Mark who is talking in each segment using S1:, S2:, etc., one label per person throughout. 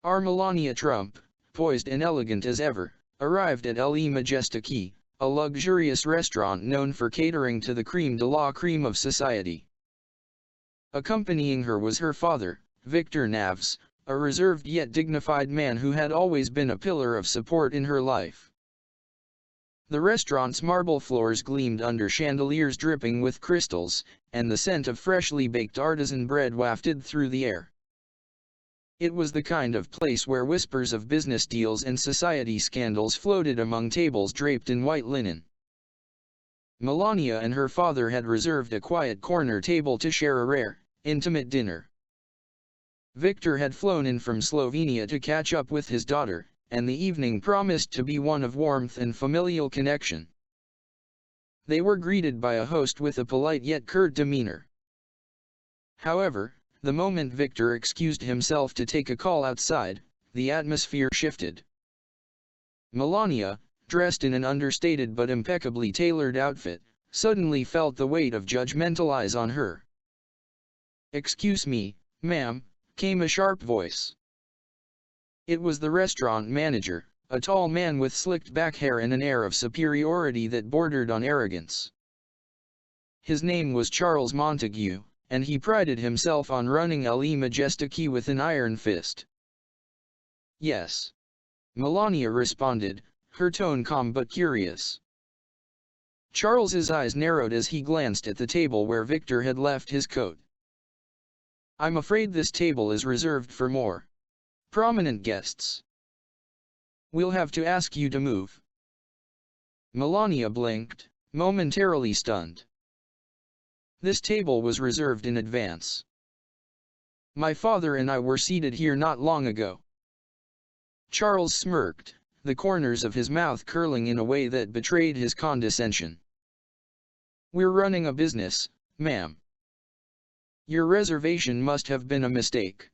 S1: Our Melania Trump, poised and elegant as ever, arrived at Le Majestic, a luxurious restaurant known for catering to the crème de la crème of society. Accompanying her was her father, Victor Naves, a reserved yet dignified man who had always been a pillar of support in her life. The restaurant's marble floors gleamed under chandeliers dripping with crystals, and the scent of freshly baked artisan bread wafted through the air. It was the kind of place where whispers of business deals and society scandals floated among tables draped in white linen. Melania and her father had reserved a quiet corner table to share a rare, intimate dinner. Victor had flown in from Slovenia to catch up with his daughter, and the evening promised to be one of warmth and familial connection. They were greeted by a host with a polite yet curt demeanor. However, the moment Victor excused himself to take a call outside, the atmosphere shifted. Melania, dressed in an understated but impeccably tailored outfit, suddenly felt the weight of judgmental eyes on her. "Excuse me, ma'am," came a sharp voice. It was the restaurant manager, a tall man with slicked back hair and an air of superiority that bordered on arrogance. His name was Charles Montague, and he prided himself on running Le Majestic with an iron fist. "Yes," Melania responded, her tone calm but curious. Charles's eyes narrowed as he glanced at the table where Victor had left his coat. "I'm afraid this table is reserved for more prominent guests. We'll have to ask you to move." Melania blinked, momentarily stunned. This table was reserved in advance. My father and I were seated here not long ago. Charles smirked, the corners of his mouth curling in a way that betrayed his condescension. "We're running a business, ma'am. Your reservation must have been a mistake.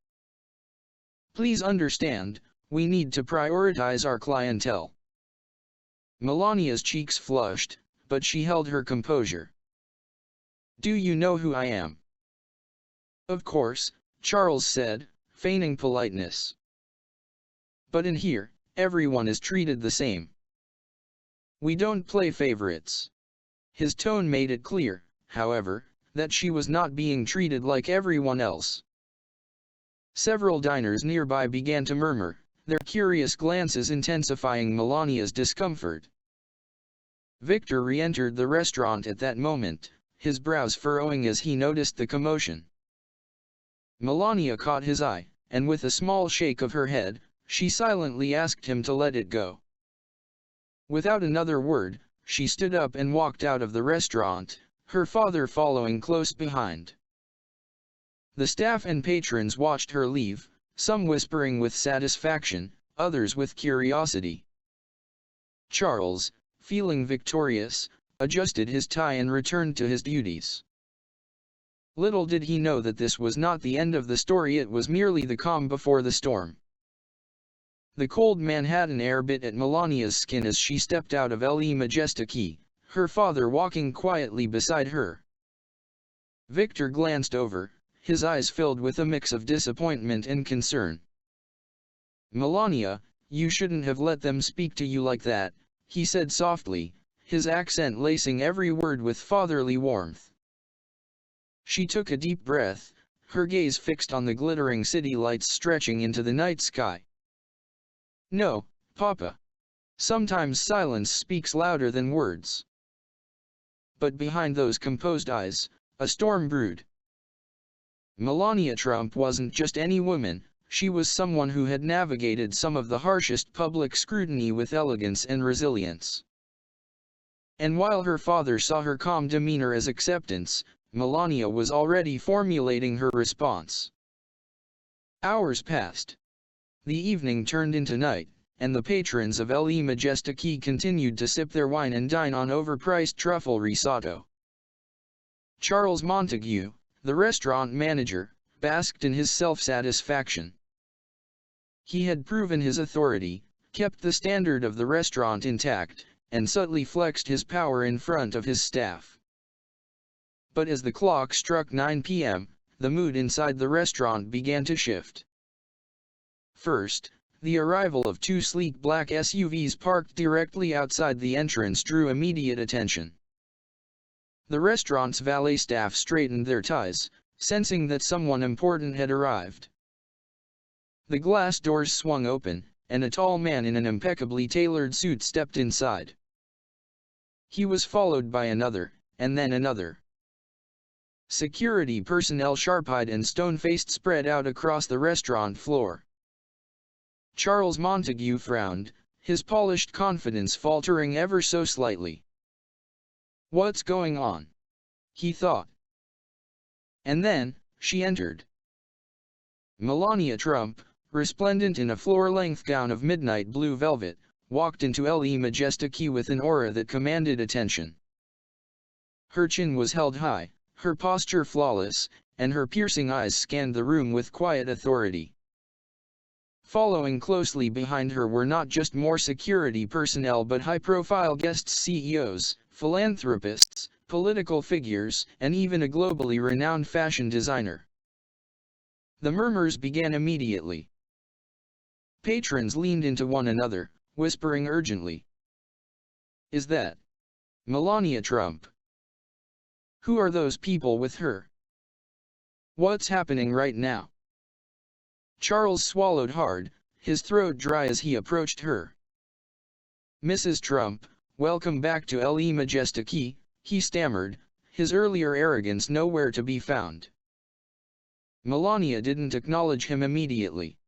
S1: Please understand, we need to prioritize our clientele." Melania's cheeks flushed, but she held her composure. "Do you know who I am?" "Of course," Charles said, feigning politeness. "But in here, everyone is treated the same. We don't play favorites." His tone made it clear, however, that she was not being treated like everyone else. Several diners nearby began to murmur, their curious glances intensifying Melania's discomfort. Victor re-entered the restaurant at that moment, his brows furrowing as he noticed the commotion. Melania caught his eye, and with a small shake of her head, she silently asked him to let it go. Without another word, she stood up and walked out of the restaurant, her father following close behind. The staff and patrons watched her leave, some whispering with satisfaction, others with curiosity. Charles, feeling victorious, adjusted his tie and returned to his duties. Little did he know that this was not the end of the story, it was merely the calm before the storm. The cold Manhattan air bit at Melania's skin as she stepped out of Le Majestic, her father walking quietly beside her. Victor glanced over, his eyes filled with a mix of disappointment and concern. "Melania, you shouldn't have let them speak to you like that," he said softly, his accent lacing every word with fatherly warmth. She took a deep breath, her gaze fixed on the glittering city lights stretching into the night sky. "No, Papa. Sometimes silence speaks louder than words." But behind those composed eyes, a storm brewed. Melania Trump wasn't just any woman, she was someone who had navigated some of the harshest public scrutiny with elegance and resilience. And while her father saw her calm demeanor as acceptance, Melania was already formulating her response. Hours passed. The evening turned into night, and the patrons of Le Majestic continued to sip their wine and dine on overpriced truffle risotto. Charles Montague, the restaurant manager, basked in his self-satisfaction. He had proven his authority, kept the standard of the restaurant intact, and subtly flexed his power in front of his staff. But as the clock struck 9 p.m., the mood inside the restaurant began to shift. First, the arrival of two sleek black SUVs parked directly outside the entrance drew immediate attention. The restaurant's valet staff straightened their ties, sensing that someone important had arrived. The glass doors swung open, and a tall man in an impeccably tailored suit stepped inside. He was followed by another, and then another. Security personnel, sharp-eyed and stone-faced, spread out across the restaurant floor. Charles Montague frowned, his polished confidence faltering ever so slightly. "What's going on?" he thought. And then, she entered. Melania Trump, resplendent in a floor-length gown of midnight blue velvet, walked into Le Majestic with an aura that commanded attention. Her chin was held high, her posture flawless, and her piercing eyes scanned the room with quiet authority. Following closely behind her were not just more security personnel but high-profile guests, CEOs, philanthropists, political figures, and even a globally renowned fashion designer. The murmurs began immediately. Patrons leaned into one another, whispering urgently. "Is that Melania Trump? Who are those people with her? What's happening right now?" Charles swallowed hard, his throat dry as he approached her. "Mrs. Trump, welcome back to Le Majestic," he stammered, his earlier arrogance nowhere to be found. Melania didn't acknowledge him immediately.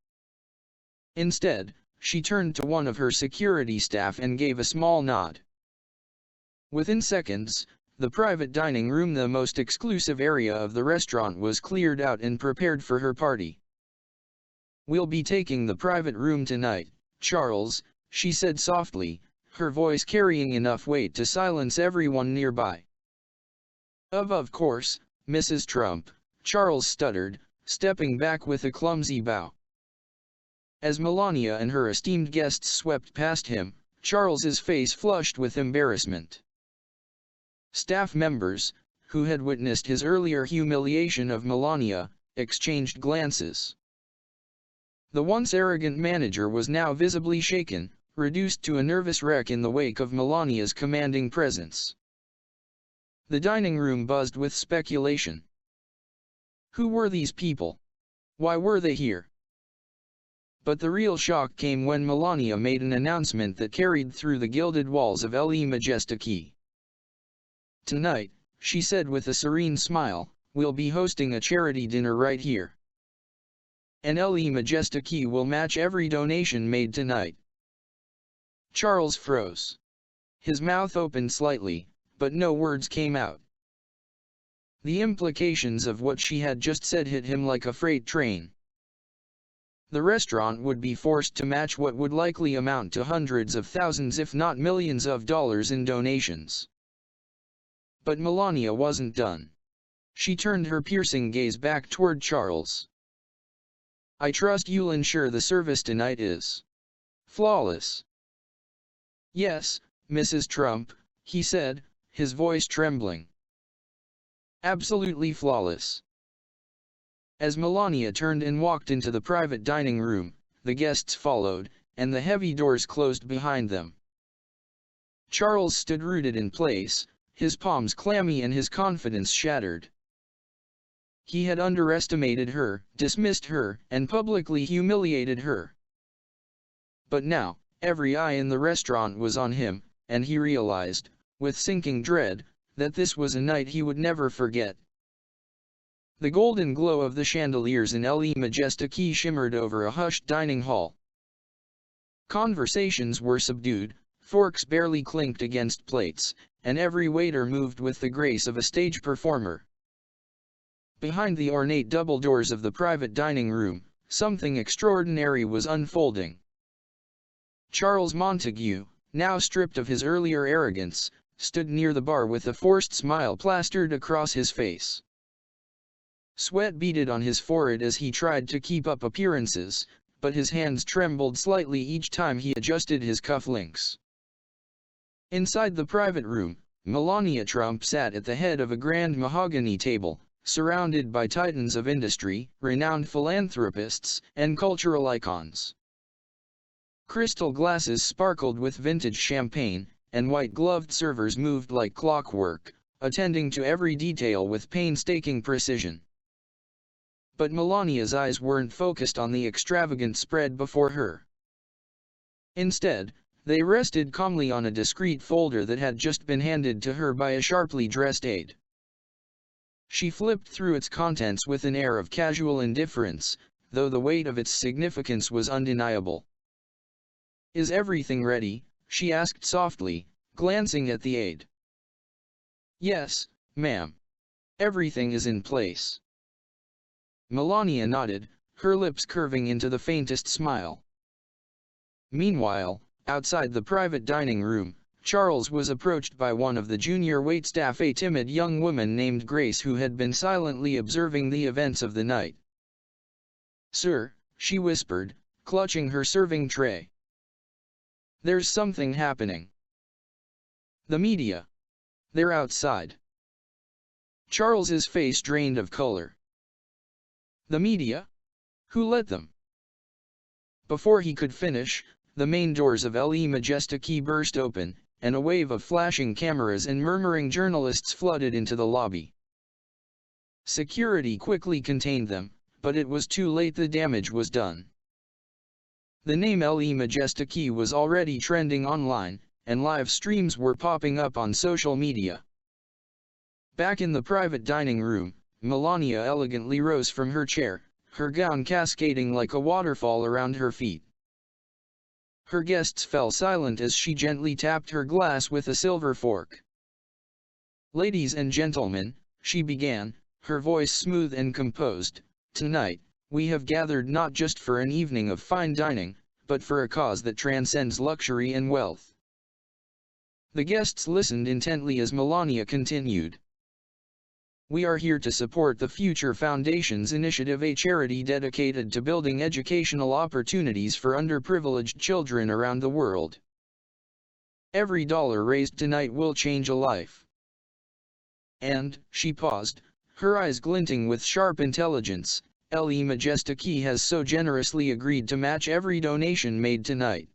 S1: Instead, she turned to one of her security staff and gave a small nod. Within seconds, the private dining room, the most exclusive area of the restaurant, was cleared out and prepared for her party. "We'll be taking the private room tonight, Charles," she said softly, her voice carrying enough weight to silence everyone nearby. Of course, Mrs. Trump," Charles stuttered, stepping back with a clumsy bow. As Melania and her esteemed guests swept past him, Charles's face flushed with embarrassment. Staff members, who had witnessed his earlier humiliation of Melania, exchanged glances. The once arrogant manager was now visibly shaken, reduced to a nervous wreck in the wake of Melania's commanding presence. The dining room buzzed with speculation. Who were these people? Why were they here? But the real shock came when Melania made an announcement that carried through the gilded walls of Le Majestic. "Tonight," she said with a serene smile, "we'll be hosting a charity dinner right here. And Le Majestic will match every donation made tonight." Charles froze. His mouth opened slightly, but no words came out. The implications of what she had just said hit him like a freight train. The restaurant would be forced to match what would likely amount to hundreds of thousands if not millions of dollars in donations. But Melania wasn't done. She turned her piercing gaze back toward Charles. "I trust you'll ensure the service tonight is flawless." "Yes, Mrs. Trump," he said, his voice trembling. "Absolutely flawless." As Melania turned and walked into the private dining room, the guests followed, and the heavy doors closed behind them. Charles stood rooted in place, his palms clammy and his confidence shattered. He had underestimated her, dismissed her, and publicly humiliated her. But now, every eye in the restaurant was on him, and he realized, with sinking dread, that this was a night he would never forget. The golden glow of the chandeliers in Le Majestic shimmered over a hushed dining hall. Conversations were subdued, forks barely clinked against plates, and every waiter moved with the grace of a stage performer. Behind the ornate double doors of the private dining room, something extraordinary was unfolding. Charles Montague, now stripped of his earlier arrogance, stood near the bar with a forced smile plastered across his face. Sweat beaded on his forehead as he tried to keep up appearances, but his hands trembled slightly each time he adjusted his cufflinks. Inside the private room, Melania Trump sat at the head of a grand mahogany table, surrounded by titans of industry, renowned philanthropists, and cultural icons. Crystal glasses sparkled with vintage champagne, and white-gloved servers moved like clockwork, attending to every detail with painstaking precision. But Melania's eyes weren't focused on the extravagant spread before her. Instead, they rested calmly on a discreet folder that had just been handed to her by a sharply dressed aide. She flipped through its contents with an air of casual indifference, though the weight of its significance was undeniable. "Is everything ready?" she asked softly, glancing at the aide. "Yes, ma'am. Everything is in place." Melania nodded, her lips curving into the faintest smile. Meanwhile, outside the private dining room, Charles was approached by one of the junior waitstaff, a timid young woman named Grace who had been silently observing the events of the night. "Sir," she whispered, clutching her serving tray. "There's something happening. The media. They're outside." Charles's face drained of color. "The media? Who let them?" Before he could finish, the main doors of Le Majestic burst open, and a wave of flashing cameras and murmuring journalists flooded into the lobby. Security quickly contained them, but it was too late. The damage was done. The name Le Majestic was already trending online, and live streams were popping up on social media. Back in the private dining room, Melania elegantly rose from her chair, her gown cascading like a waterfall around her feet. Her guests fell silent as she gently tapped her glass with a silver fork. "Ladies and gentlemen," she began, her voice smooth and composed, "tonight, we have gathered not just for an evening of fine dining, but for a cause that transcends luxury and wealth." The guests listened intently as Melania continued. "We are here to support the Future Foundation's initiative, a charity dedicated to building educational opportunities for underprivileged children around the world. Every dollar raised tonight will change a life." And, she paused, her eyes glinting with sharp intelligence, Le Majestic has so generously agreed to match every donation made tonight.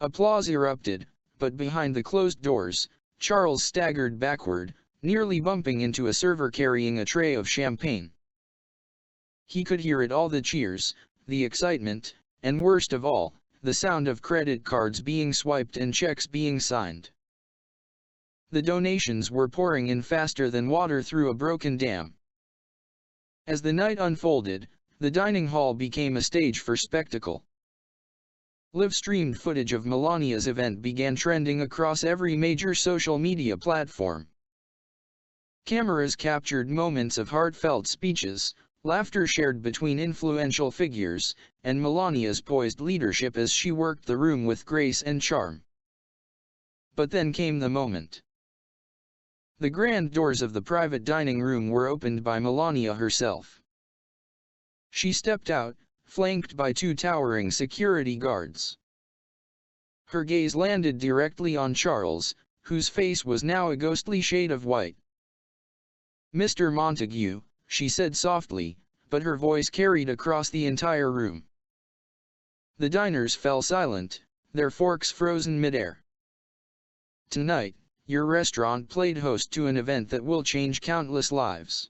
S1: Applause erupted, but behind the closed doors, Charles staggered backward, nearly bumping into a server carrying a tray of champagne. He could hear it all: the cheers, the excitement, and worst of all, the sound of credit cards being swiped and checks being signed. The donations were pouring in faster than water through a broken dam. As the night unfolded, the dining hall became a stage for spectacle. Live-streamed footage of Melania's event began trending across every major social media platform. Cameras captured moments of heartfelt speeches, laughter shared between influential figures, and Melania's poised leadership as she worked the room with grace and charm. But then came the moment. The grand doors of the private dining room were opened by Melania herself. She stepped out, flanked by two towering security guards. Her gaze landed directly on Charles, whose face was now a ghostly shade of white. "Mr. Montague," she said softly, but her voice carried across the entire room. The diners fell silent, their forks frozen midair. "Tonight, your restaurant played host to an event that will change countless lives.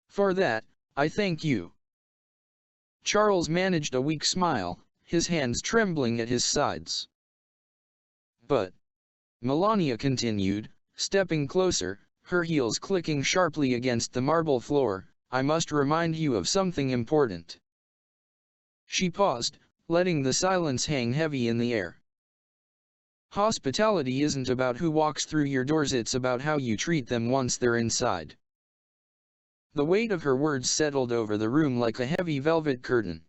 S1: For that, I thank you." Charles managed a weak smile, his hands trembling at his sides. "But," Melania continued, stepping closer, her heels clicking sharply against the marble floor, "I must remind you of something important." She paused, letting the silence hang heavy in the air. "Hospitality isn't about who walks through your doors, it's about how you treat them once they're inside." The weight of her words settled over the room like a heavy velvet curtain.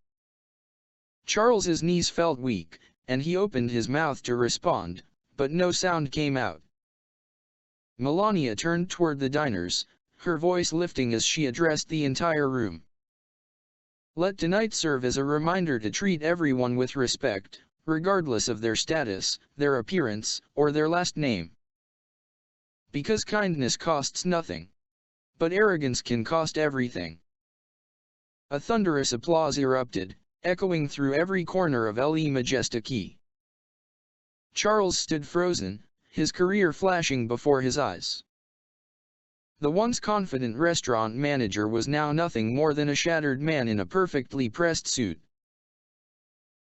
S1: Charles's knees felt weak, and he opened his mouth to respond, but no sound came out. Melania turned toward the diners, her voice lifting as she addressed the entire room. "Let tonight serve as a reminder to treat everyone with respect, regardless of their status, their appearance, or their last name. Because kindness costs nothing. But arrogance can cost everything. A thunderous applause erupted, echoing through every corner of Le Majestic. Charles stood frozen, his career flashing before his eyes. The once confident restaurant manager was now nothing more than a shattered man in a perfectly pressed suit.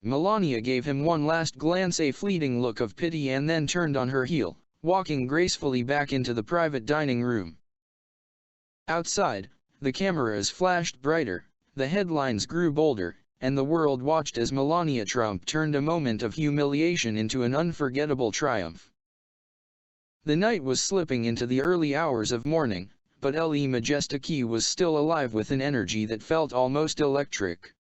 S1: Melania gave him one last glance, a fleeting look of pity, and then turned on her heel, walking gracefully back into the private dining room. Outside, the cameras flashed brighter, the headlines grew bolder, and the world watched as Melania Trump turned a moment of humiliation into an unforgettable triumph. The night was slipping into the early hours of morning, but Le Majestic was still alive with an energy that felt almost electric.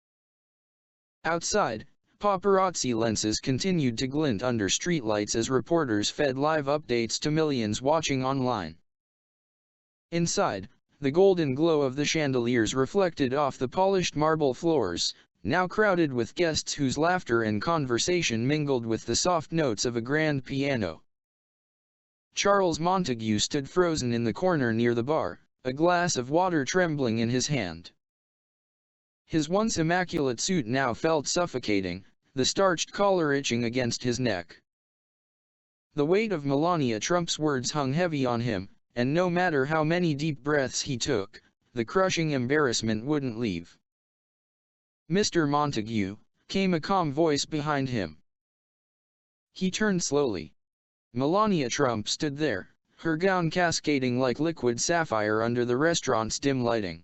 S1: Outside, paparazzi lenses continued to glint under streetlights as reporters fed live updates to millions watching online. Inside, the golden glow of the chandeliers reflected off the polished marble floors, now crowded with guests whose laughter and conversation mingled with the soft notes of a grand piano. Charles Montague stood frozen in the corner near the bar, a glass of water trembling in his hand. His once immaculate suit now felt suffocating, the starched collar itching against his neck. The weight of Melania Trump's words hung heavy on him, and no matter how many deep breaths he took, the crushing embarrassment wouldn't leave. "Mr. Montague," came a calm voice behind him. He turned slowly. Melania Trump stood there, her gown cascading like liquid sapphire under the restaurant's dim lighting.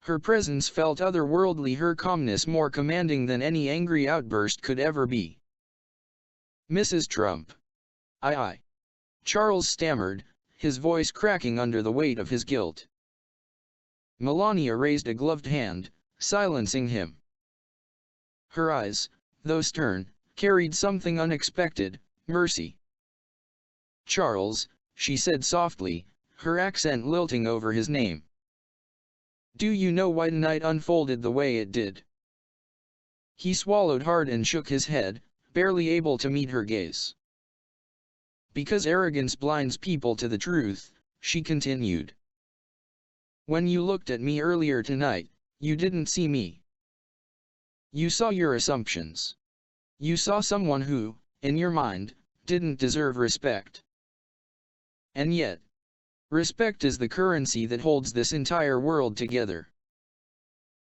S1: Her presence felt otherworldly, her calmness more commanding than any angry outburst could ever be. "Mrs. Trump." I. Charles stammered, his voice cracking under the weight of his guilt. Melania raised a gloved hand, silencing him. Her eyes, though stern, carried something unexpected: mercy. "Charles," she said softly, her accent lilting over his name. "Do you know why tonight unfolded the way it did?" He swallowed hard and shook his head, barely able to meet her gaze. "Because arrogance blinds people to the truth," she continued. "When you looked at me earlier tonight, you didn't see me. You saw your assumptions. You saw someone who, in your mind, didn't deserve respect. And yet, respect is the currency that holds this entire world together."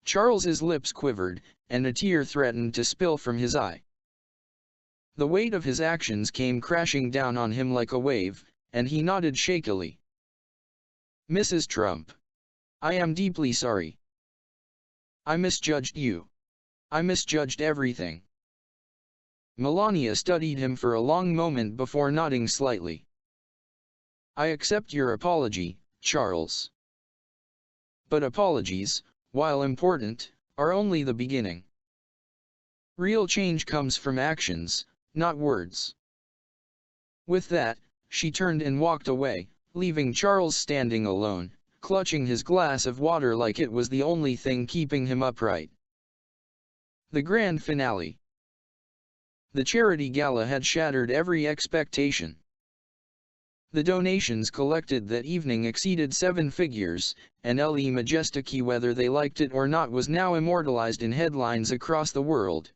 S1: Charles's lips quivered, and a tear threatened to spill from his eye. The weight of his actions came crashing down on him like a wave, and he nodded shakily. "Mrs. Trump, I am deeply sorry. I misjudged you. I misjudged everything." Melania studied him for a long moment before nodding slightly. "I accept your apology, Charles. But apologies, while important, are only the beginning. Real change comes from actions, not words." With that, she turned and walked away, leaving Charles standing alone, clutching his glass of water like it was the only thing keeping him upright. The grand finale. The charity gala had shattered every expectation. The donations collected that evening exceeded 7 figures, and Le Majestic, whether they liked it or not, was now immortalized in headlines across the world.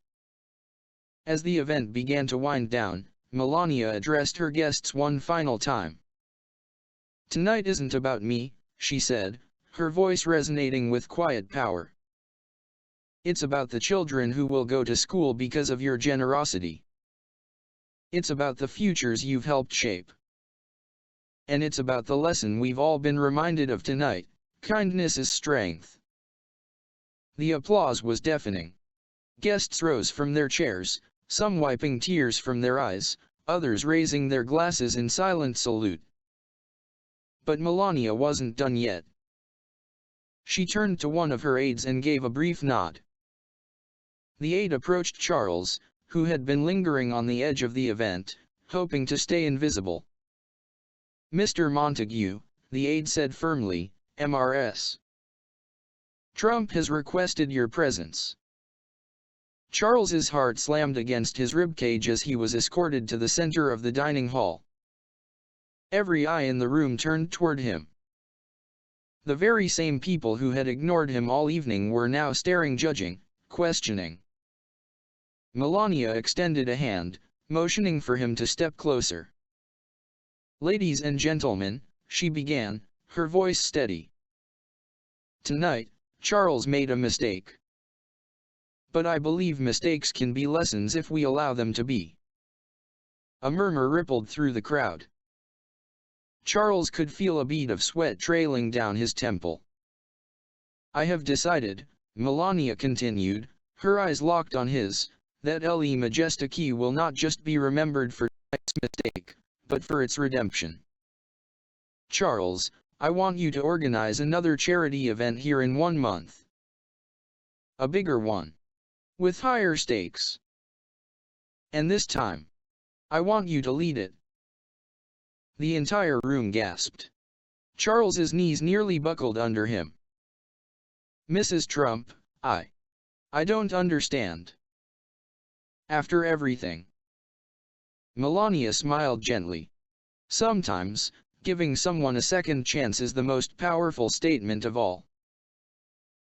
S1: As the event began to wind down, Melania addressed her guests one final time. "Tonight isn't about me," she said, her voice resonating with quiet power. "It's about the children who will go to school because of your generosity. It's about the futures you've helped shape. And it's about the lesson we've all been reminded of tonight: kindness is strength." The applause was deafening. Guests rose from their chairs, some wiping tears from their eyes, others raising their glasses in silent salute. But Melania wasn't done yet. She turned to one of her aides and gave a brief nod. The aide approached Charles, who had been lingering on the edge of the event, hoping to stay invisible. "Mr. Montague," the aide said firmly, "Mrs. Trump has requested your presence." Charles's heart slammed against his ribcage as he was escorted to the center of the dining hall. Every eye in the room turned toward him. The very same people who had ignored him all evening were now staring, judging, questioning. Melania extended a hand, motioning for him to step closer. "Ladies and gentlemen," she began, her voice steady. "Tonight, Charles made a mistake. But I believe mistakes can be lessons if we allow them to be." A murmur rippled through the crowd. Charles could feel a bead of sweat trailing down his temple. "I have decided," Melania continued, her eyes locked on his, "that Le Majestique will not just be remembered for tonight's mistake, but for its redemption. Charles, I want you to organize another charity event here in 1 month. A bigger one. With higher stakes. And this time, I want you to lead it." The entire room gasped. Charles's knees nearly buckled under him. "Mrs. Trump, I don't understand. After everything." Melania smiled gently. "Sometimes, giving someone a second chance is the most powerful statement of all."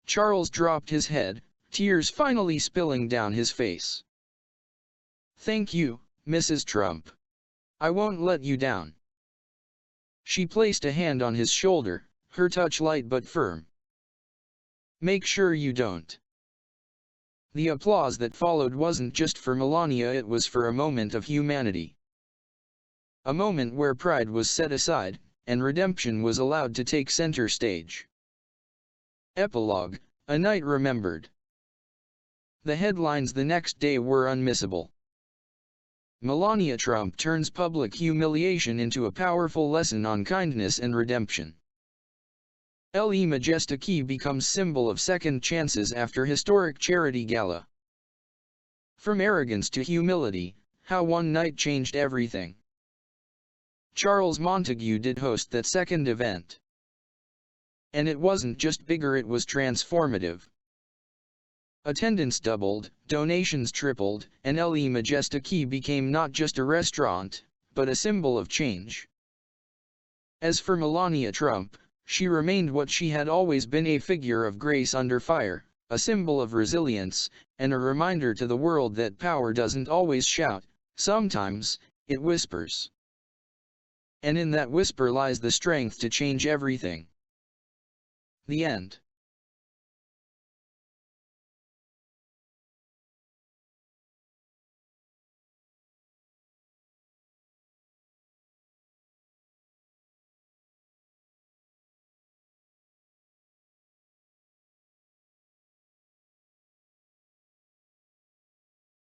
S1: Charles dropped his head, tears finally spilling down his face. "Thank you, Mrs. Trump. I won't let you down." She placed a hand on his shoulder, her touch light but firm. "Make sure you don't." The applause that followed wasn't just for Melania, it was for a moment of humanity. A moment where pride was set aside, and redemption was allowed to take center stage. Epilogue, a night remembered. The headlines the next day were unmissable. Melania Trump turns public humiliation into a powerful lesson on kindness and redemption. Le Majestique becomes symbol of second chances after historic charity gala. From arrogance to humility, how one night changed everything. Charles Montague did host that second event. And it wasn't just bigger, it was transformative. Attendance doubled, donations tripled, and Le Majestique became not just a restaurant, but a symbol of change. As for Melania Trump, she remained what she had always been, a figure of grace under fire, a symbol of resilience, and a reminder to the world that power doesn't always shout, sometimes, it whispers. And in that whisper lies the strength to change everything. The end.